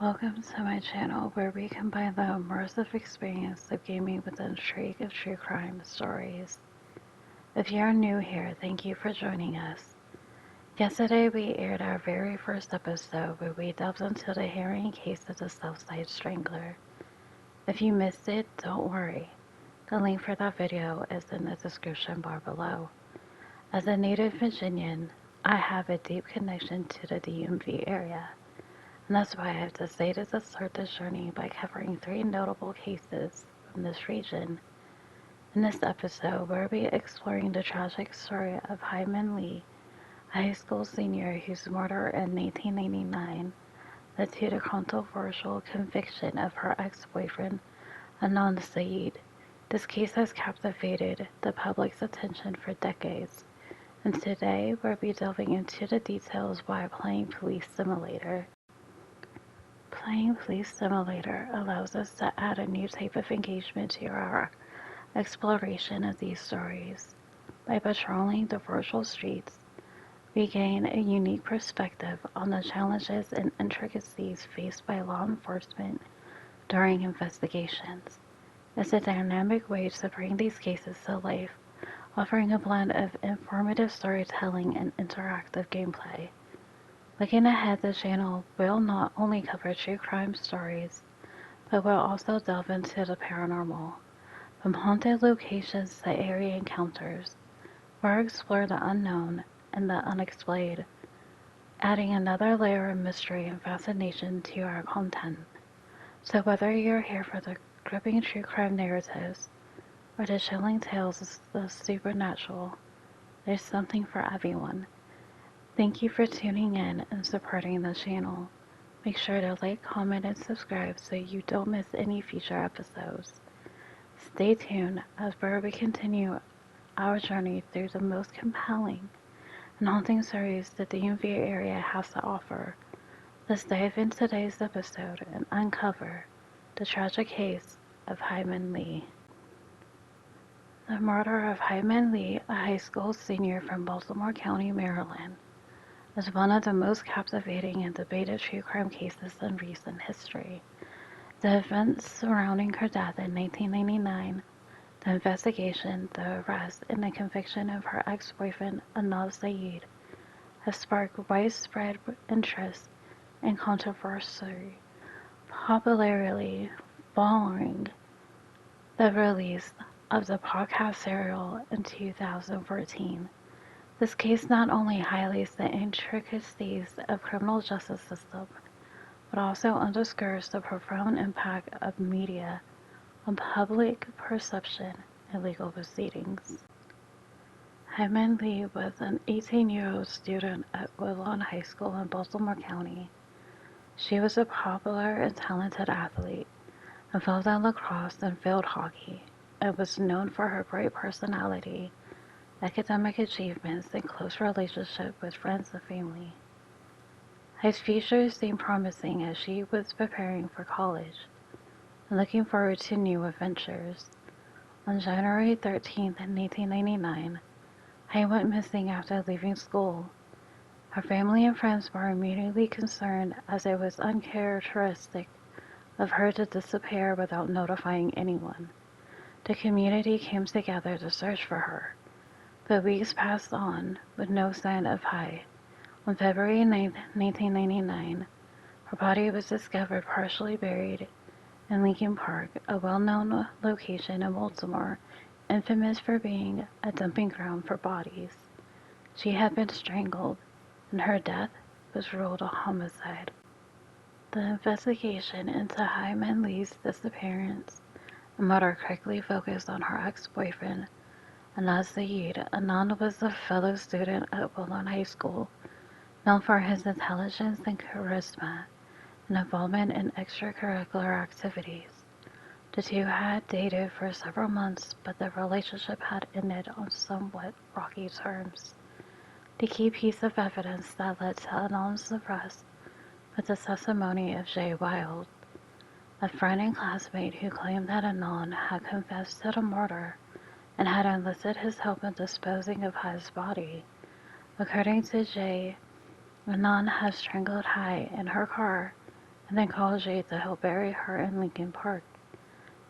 Welcome to my channel where we combine the immersive experience of gaming with the intrigue of true crime stories. If you're new here, thank you for joining us. Yesterday we aired our very first episode where we delved into the harrowing case of the Southside Strangler. If you missed it, don't worry. The link for that video is in the description bar below. As a native Virginian, I have a deep connection to the DMV area. And that's why I've decided to start this journey by covering 3 notable cases from this region. In this episode, we'll be exploring the tragic story of Hae Min Lee, a high school senior whose murder in 1999 led to the controversial conviction of her ex-boyfriend, Adnan Syed. This case has captivated the public's attention for decades, and today we'll be delving into the details while playing Police Simulator. Playing Police Simulator allows us to add a new type of engagement to our exploration of these stories. By patrolling the virtual streets, we gain a unique perspective on the challenges and intricacies faced by law enforcement during investigations. It's a dynamic way to bring these cases to life, offering a blend of informative storytelling and interactive gameplay. Looking ahead, the channel will not only cover true crime stories, but will also delve into the paranormal. From haunted locations to eerie encounters, we'll explore the unknown and the unexplained, adding another layer of mystery and fascination to our content. So whether you're here for the gripping true crime narratives or the chilling tales of the supernatural, there's something for everyone. Thank you for tuning in and supporting the channel. Make sure to like, comment, and subscribe so you don't miss any future episodes. Stay tuned as we continue our journey through the most compelling and haunting stories the DMV area has to offer. Let's dive into today's episode and uncover the tragic case of Hae Min Lee. The murder of Hae Min Lee, a high school senior from Baltimore County, Maryland, is one of the most captivating and debated true crime cases in recent history. The events surrounding her death in 1999, the investigation, the arrest, and the conviction of her ex-boyfriend Adnan Syed have sparked widespread interest and controversy, popularly following the release of the podcast serial in 2014. This case not only highlights the intricacies of criminal justice system, but also underscores the profound impact of media on public perception and legal proceedings. Hae Min Lee was an 18-year-old student at Woodlawn High School in Baltimore County. She was a popular and talented athlete, involved in lacrosse and field hockey, and was known for her bright personality, academic achievements, and close relationship with friends and family. Hae's future seemed promising as she was preparing for college and looking forward to new adventures. On January 13, 1999, Hae went missing after leaving school. Her family and friends were immediately concerned as it was uncharacteristic of her to disappear without notifying anyone. The community came together to search for her. But weeks passed on with no sign of Hae. On February 9, 1999, her body was discovered partially buried in Leakin Park, a well-known location in Baltimore, infamous for being a dumping ground for bodies. She had been strangled, and her death was ruled a homicide. The investigation into Hae Min Lee's disappearance and murder quickly focused on her ex-boyfriend, Adnan Syed. Adnan was a fellow student at Woodlawn High School, known for his intelligence and charisma and involvement in extracurricular activities. The two had dated for several months, but their relationship had ended on somewhat rocky terms. The key piece of evidence that led to Adnan's arrest was the testimony of Jay Wild, a friend and classmate who claimed that Adnan had confessed to the murder and had enlisted his help in disposing of Hae's body. According to Jay, Adnan had strangled Hae in her car and then called Jay to help bury her in Leakin Park.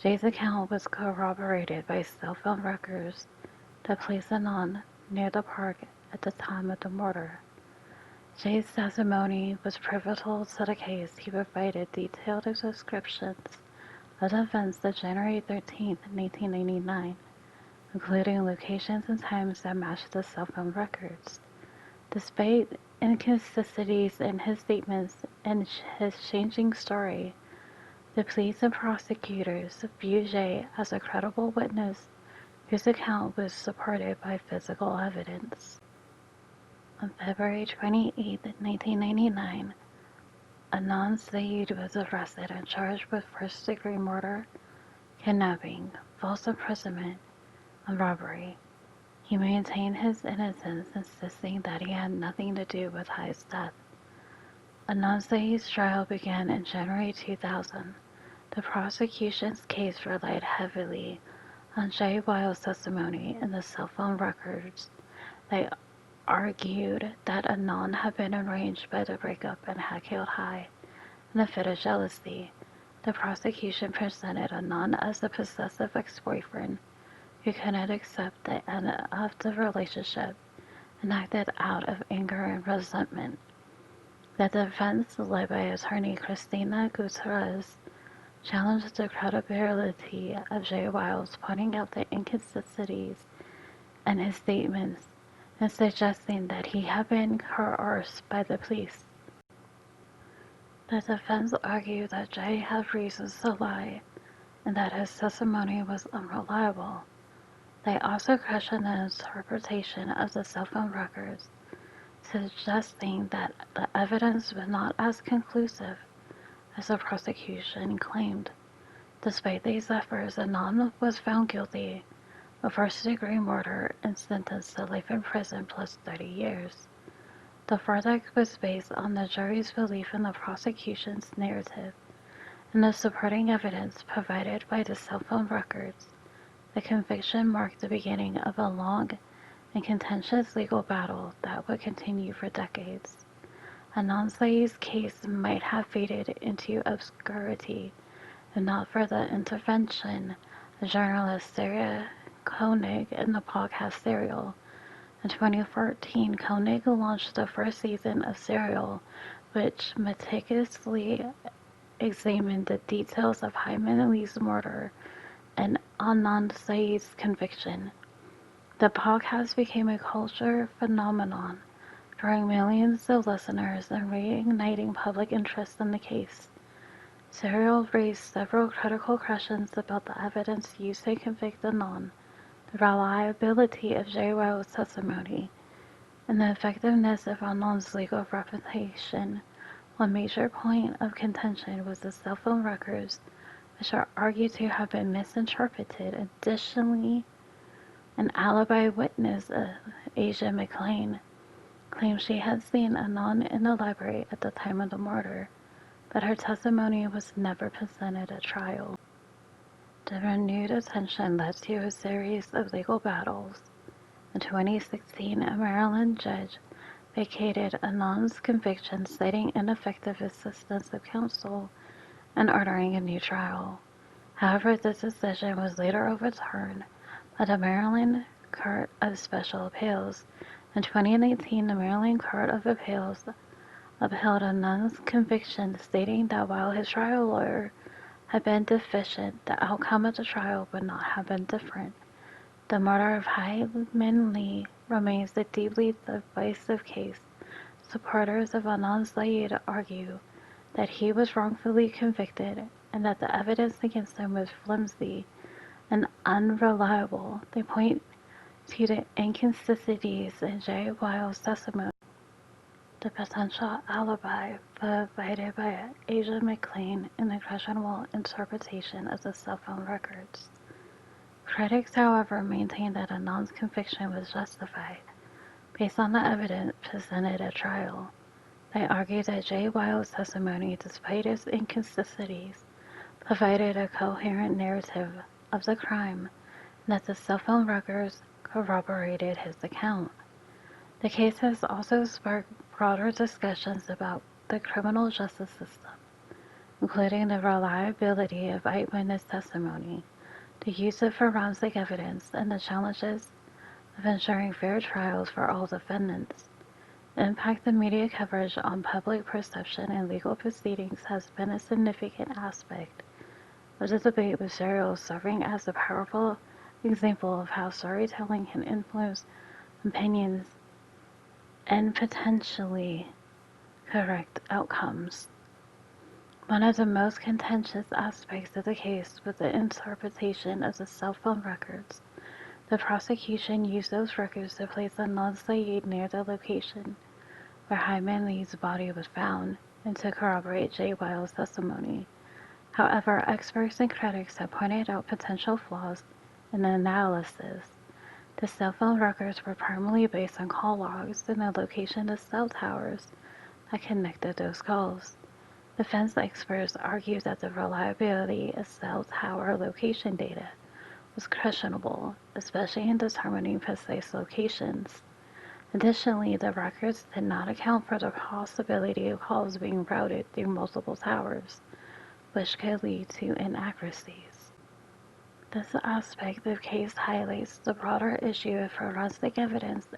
Jay's account was corroborated by cell phone records that placed Adnan near the park at the time of the murder. Jay's testimony was pivotal to the case. He provided detailed descriptions of the events of January 13, 1999, including locations and times that matched the cell phone records. Despite inconsistencies in his statements and his changing story, the police and prosecutors viewed Jay as a credible witness whose account was supported by physical evidence. On February 28, 1999, Adnan Syed was arrested and charged with first-degree murder, kidnapping, false imprisonment, and robbery. He maintained his innocence, insisting that he had nothing to do with Hae's death. Adnan Syed's trial began in January 2000. The prosecution's case relied heavily on Jay Wilde's testimony and the cell phone records. They argued that Adnan had been enraged by the breakup and had killed Hae in a fit of jealousy. The prosecution presented Adnan as a possessive ex-boyfriend who couldn't accept the end of the relationship and acted out of anger and resentment. The defense, led by attorney Christina Gutierrez, challenged the credibility of Jay Wilde, pointing out the inconsistencies in his statements and suggesting that he had been coerced by the police. The defense argued that Jay had reasons to lie and that his testimony was unreliable. They also questioned the interpretation of the cell phone records, suggesting that the evidence was not as conclusive as the prosecution claimed. Despite these efforts, Adnan was found guilty of first-degree murder and sentenced to life in prison plus 30 years. The verdict was based on the jury's belief in the prosecution's narrative and the supporting evidence provided by the cell phone records. The conviction marked the beginning of a long and contentious legal battle that would continue for decades. Adnan Syed's case might have faded into obscurity if not for the intervention of journalist Sarah Koenig in the podcast Serial. In 2014, Koenig launched the first season of Serial, which meticulously examined the details of Hae Min Lee's murder and Adnan Syed's conviction. The podcast became a culture phenomenon, drawing millions of listeners and reigniting public interest in the case. Serial raised several critical questions about the evidence used to convict Adnan, the reliability of Jay Wilde's testimony, and the effectiveness of Adnan's legal reputation. One major point of contention was the cell phone records, which are argued to have been misinterpreted. Additionally, an alibi witness, Asia McLean, claimed she had seen Adnan in the library at the time of the murder, but her testimony was never presented at trial. The renewed attention led to a series of legal battles. In 2016, a Maryland judge vacated Adnan's conviction, citing ineffective assistance of counsel and ordering a new trial. However, this decision was later overturned by the Maryland Court of Special Appeals. In 2019, the Maryland Court of Appeals upheld Adnan's conviction, stating that while his trial lawyer had been deficient, the outcome of the trial would not have been different. The murder of Hae Min Lee remains a deeply divisive case. Supporters of Adnan Syed argue that he was wrongfully convicted and that the evidence against him was flimsy and unreliable. They point to the inconsistencies in Jay Wilde's testimony, the potential alibi provided by Asia McLean, and the questionable interpretation of the cell phone records. Critics, however, maintain that Adnan's conviction was justified based on the evidence presented at trial. They argue that Jay Wilde's testimony, despite its inconsistencies, provided a coherent narrative of the crime, and that the cell phone records corroborated his account. The case has also sparked broader discussions about the criminal justice system. including the reliability of eyewitness testimony, the use of forensic evidence, and the challenges of ensuring fair trials for all defendants. The impact of media coverage on public perception and legal proceedings has been a significant aspect of the debate, with serial serving as a powerful example of how storytelling can influence opinions and potentially correct outcomes. One of the most contentious aspects of the case was the interpretation of the cell phone records. The prosecution used those records to place Adnan Syed near the location where Hae Min Lee's body was found and to corroborate Jay Wiles' testimony. However, experts and critics have pointed out potential flaws in the analysis. The cell phone records were primarily based on call logs and the location of cell towers that connected those calls. Defense experts argued that the reliability of cell tower location data was questionable, especially in determining precise locations. Additionally, the records did not account for the possibility of calls being routed through multiple towers, which could lead to inaccuracies. This aspect of the case highlights the broader issue of forensic evidence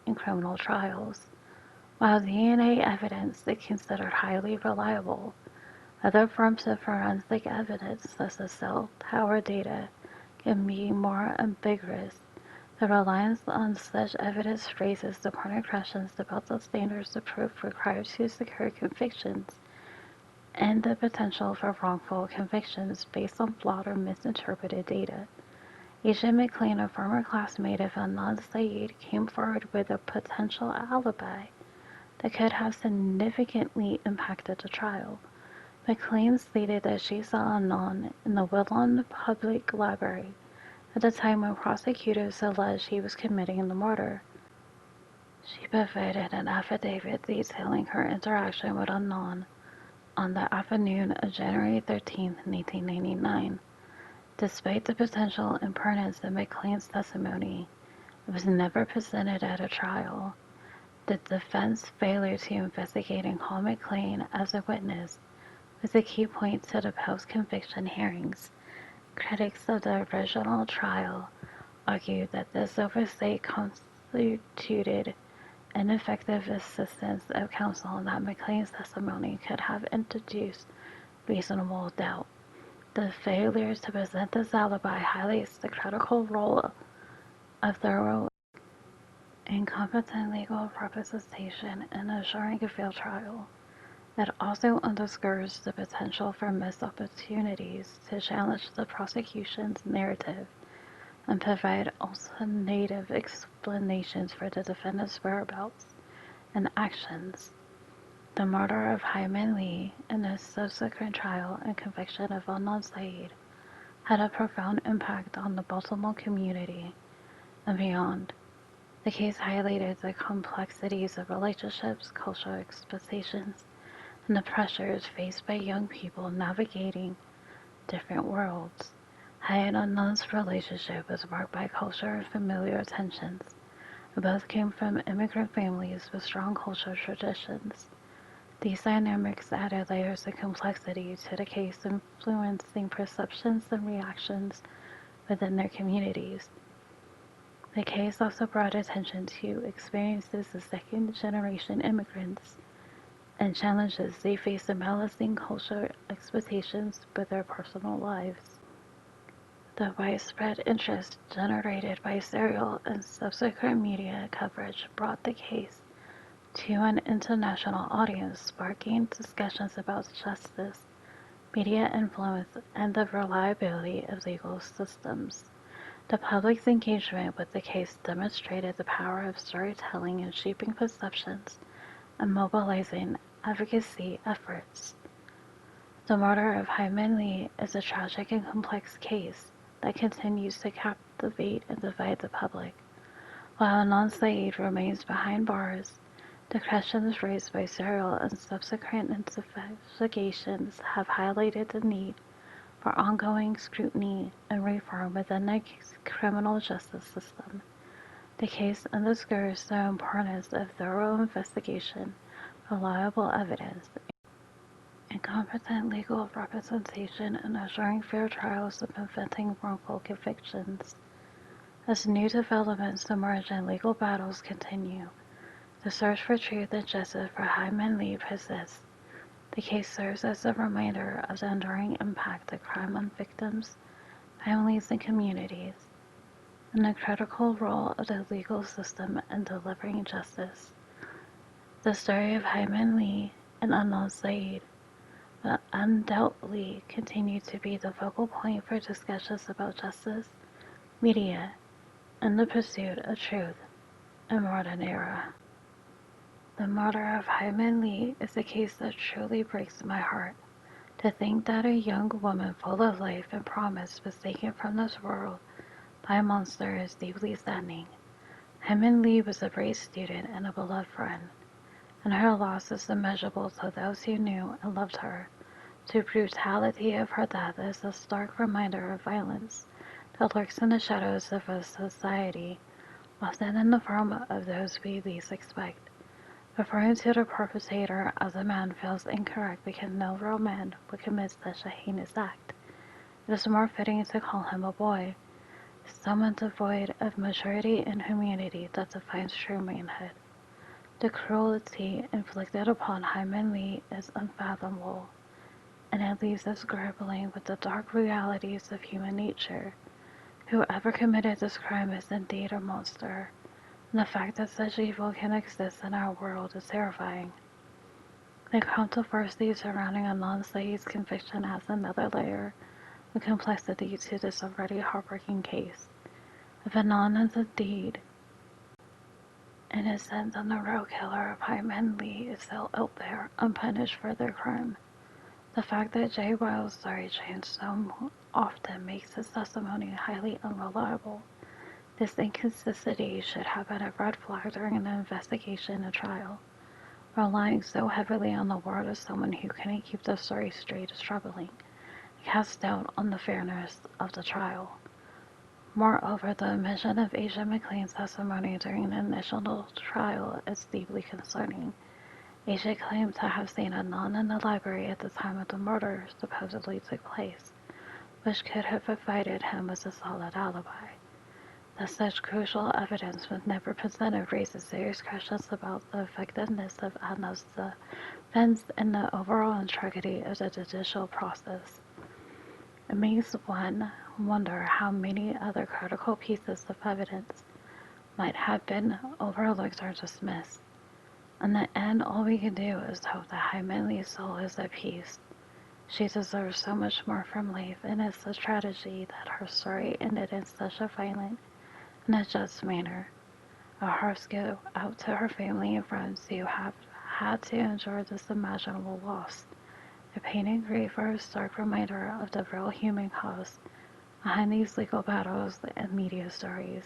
in criminal trials. While DNA evidence is considered highly reliable, other forms of forensic evidence, such as cell tower data, can be more ambiguous. The reliance on such evidence raises important questions about the standards of proof required to secure convictions and the potential for wrongful convictions based on flawed or misinterpreted data. Agent McLean, a former classmate of Adnan Syed, came forward with a potential alibi that could have significantly impacted the trial. McLean stated that she saw Adnan in the Woodlawn Public Library at the time when prosecutors alleged he was committing the murder. She provided an affidavit detailing her interaction with Adnan on the afternoon of January 13, 1999. Despite the potential importance of McLean's testimony, it was never presented at a trial. The defense's failure to investigate and call McLean as a witness was a key point to the post-conviction hearings. Critics of the original trial argued that this oversight constituted ineffective assistance of counsel and that McLean's testimony could have introduced reasonable doubt. The failure to present this alibi highlights the critical role of thorough and competent legal representation in ensuring a fair trial. It also underscores the potential for missed opportunities to challenge the prosecution's narrative and provide alternative explanations for the defendant's whereabouts and actions. The murder of Hae Min Lee and the subsequent trial and conviction of Adnan Syed had a profound impact on the Baltimore community and beyond. The case highlighted the complexities of relationships, cultural expectations, and the pressures faced by young people navigating different worlds. Hae and Adnan's relationship was marked by cultural and familial tensions. Both came from immigrant families with strong cultural traditions. These dynamics added layers of complexity to the case, influencing perceptions and reactions within their communities. The case also brought attention to experiences of second-generation immigrants and challenges they face in balancing cultural expectations with their personal lives. The widespread interest generated by serial and subsequent media coverage brought the case to an international audience, sparking discussions about justice, media influence, and the reliability of legal systems. The public's engagement with the case demonstrated the power of storytelling in shaping perceptions and mobilizing advocacy efforts. The murder of Hae Min Lee is a tragic and complex case that continues to captivate and divide the public. While Adnan Syed remains behind bars, the questions raised by serial and subsequent investigations have highlighted the need for ongoing scrutiny and reform within the criminal justice system. The case underscores the importance of thorough investigation, reliable evidence, and competent legal representation and assuring fair trials and preventing wrongful convictions. As new developments emerge and legal battles continue, the search for truth and justice for Hae Min Lee persists. The case serves as a reminder of the enduring impact of crime on victims, families, and communities, and the critical role of the legal system in delivering justice. The story of Hae Min Lee and Adnan Syed will undoubtedly continue to be the focal point for discussions about justice, media, and the pursuit of truth in modern era. The murder of Hae Min Lee is a case that truly breaks my heart. To think that a young woman full of life and promise was taken from this world by a monster is deeply saddening. Hae Min Lee was a brave student and a beloved friend, and her loss is immeasurable to those who knew and loved her. The brutality of her death is a stark reminder of violence that lurks in the shadows of a society, often in the form of those we least expect. Referring to the perpetrator as a man feels incorrect because no real man would commit such a heinous act. It is more fitting to call him a boy, someone devoid of maturity and humanity that defines true manhood. The cruelty inflicted upon Hae Min Lee is unfathomable, and it leaves us grappling with the dark realities of human nature. Whoever committed this crime is indeed a monster, and the fact that such evil can exist in our world is terrifying. The controversy surrounding Adnan Syed's conviction adds another layer of complexity to this already heartbreaking case. If Adnan is indeed innocent, then the real killer of Hae Min Lee is still out there, unpunished for their crime. The fact that Jay Wilde's story changed so often makes his testimony highly unreliable. This inconsistency should have been a red flag during the investigation and trial. Relying so heavily on the word of someone who couldn't keep the story straight is troubling. It casts doubt on the fairness of the trial. Moreover, the omission of Asia McLean's testimony during the initial trial is deeply concerning. Asia claimed to have seen Adnan in the library at the time of the murder supposedly took place, which could have provided him with a solid alibi. That such crucial evidence was never presented raises serious questions about the effectiveness of Adnan's defense and the overall integrity of the judicial process. It makes one wonder how many other critical pieces of evidence might have been overlooked or dismissed. In the end, all we can do is hope that Hae Min Lee's soul is at peace. She deserves so much more from life, and it's a tragedy that her story ended in such a violent and unjust manner. Our hearts go out to her family and friends who have had to endure this unimaginable loss. The pain and grief are a stark reminder of the real human cost behind these legal battles and media stories.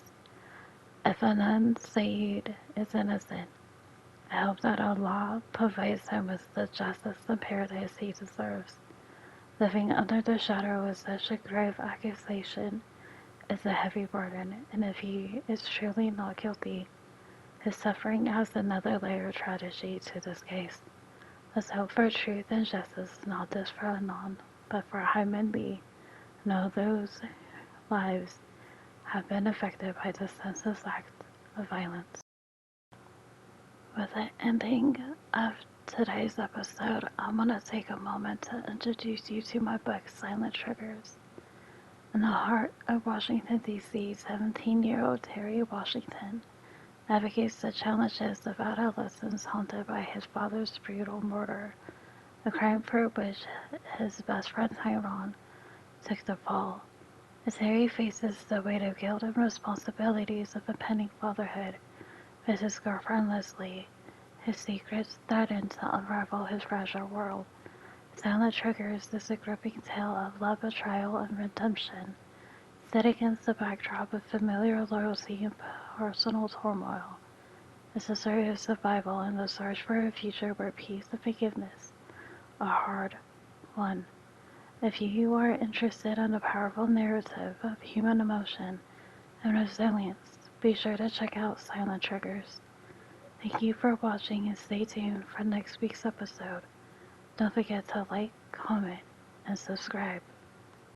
If Adnan Syed is innocent, I hope that Allah provides him with the justice and paradise he deserves. Living under the shadow of such a grave accusation is a heavy burden, and if he is truly not guilty, his suffering adds another layer of tragedy to this case. Let's hope for truth and justice, not just for Adnan, but for Hae Min Lee and all those lives have been affected by this senseless act of violence. With the ending of today's episode, I'm going to take a moment to introduce you to my book, Silent Triggers. In the heart of Washington, D.C., 17-year-old Terry Washington navigates the challenges of adolescence haunted by his father's brutal murder, a crime for which his best friend Tyrone took the fall. As Harry faces the weight of guilt and responsibilities of impending fatherhood with his girlfriend Leslie, his secrets threaten to unravel his fragile world. Silent Triggers is a gripping tale of love, betrayal, and redemption, set against the backdrop of familiar loyalty and personal turmoil. It's a story of survival and the search for a future where peace and forgiveness are hard won. If you are interested in a powerful narrative of human emotion and resilience, be sure to check out Silent Triggers. Thank you for watching and stay tuned for next week's episode. Don't forget to like, comment, and subscribe.